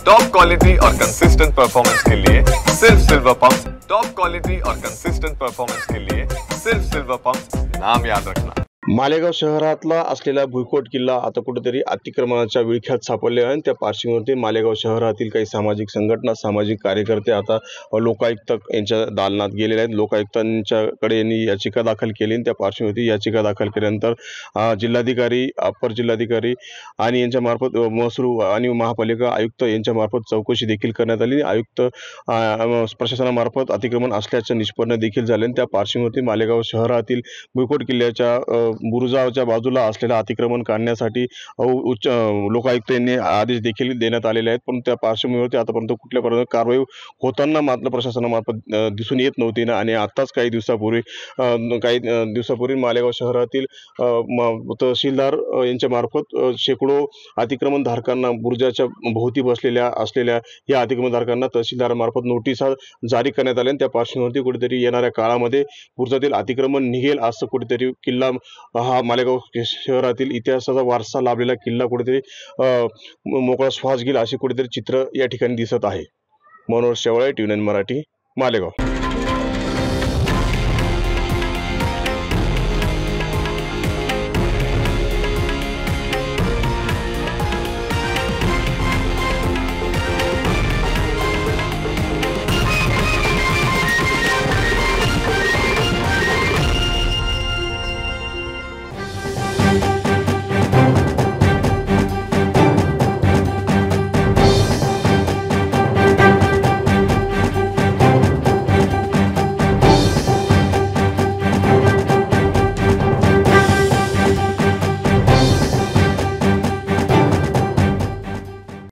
Top quality और consistent performance के लिए सिर्फ सिल्वर पंप। टॉप क्वालिटी और कंसिस्टेंट परफॉर्मेंस के लिए सिर्फ सिल्वर पंप, नाम याद रखना। मालेगाव शहरातला असलेला भुईकोट किल्ला आता कुठेतरी अतिक्रमणाच्या विळख्यात सापडले आहे। त्या पार्श्वभूमीवर मालेगाव शहरातील काही सामाजिक संघटना, सामाजिक कार्यकर्ते आता लोकायुक्त यांच्या दालनात गेलेले आहेत। लोकायुक्तांच्याकडे यांनी याचिका दाखल केली। त्या पार्श्वभूमीवर याचिका दाखल केल्यानंतर जिल्हाधिकारी, अपर जिल्हाधिकारी आणि यांच्या मार्फत महसूल आणि महापालिका आयुक्त यांच्या मार्फत चौकशी देखील करण्यात आली। आयुक्त प्रशासनामार्फत अतिक्रमण असल्याचे निष्पन्न देखील झाले। त्या पार्श्वभूमीवर मालेगाव शहरातील भुईकोट किल्ल्याच्या बुरुजाच्या बाजूला असलेला अतिक्रमण काढण्यासाठी उच्च लोकायुक्त यांनी आदेश देखील देण्यात आलेले आहेत। पण त्या पार्श्वभूमीवरती आतापर्यंत कुठल्या प्रकारची कारवाई होताना मात्र प्रशासनामार्फत दिसून येत नव्हती ना। आणि आताच काही दिवसापूर्वी मालेगाव शहरातील तहसीलदार यांच्या मार्फत शेकडो अतिक्रमण धारकांना बुरुजाच्या भोवती असलेल्या या अतिक्रमण धारकांना तहसीलदारामार्फत नोटिसा जारी करण्यात आल्या। त्या पार्श्वभूमीवरती कुठेतरी येणाऱ्या काळामध्ये बुरुजातील अतिक्रमण निघेल असं कुठेतरी किल्ला हा मालेगाव शहरातील इतिहासाचा वारसा लाभलेला किल्ला कुठेतरी मोकळा श्वास घेईल असे कुठेतरी चित्र या ठिकाणी दिसत आहे। मनोहर शेवाळे, TV9 मराठी, मालेगाव।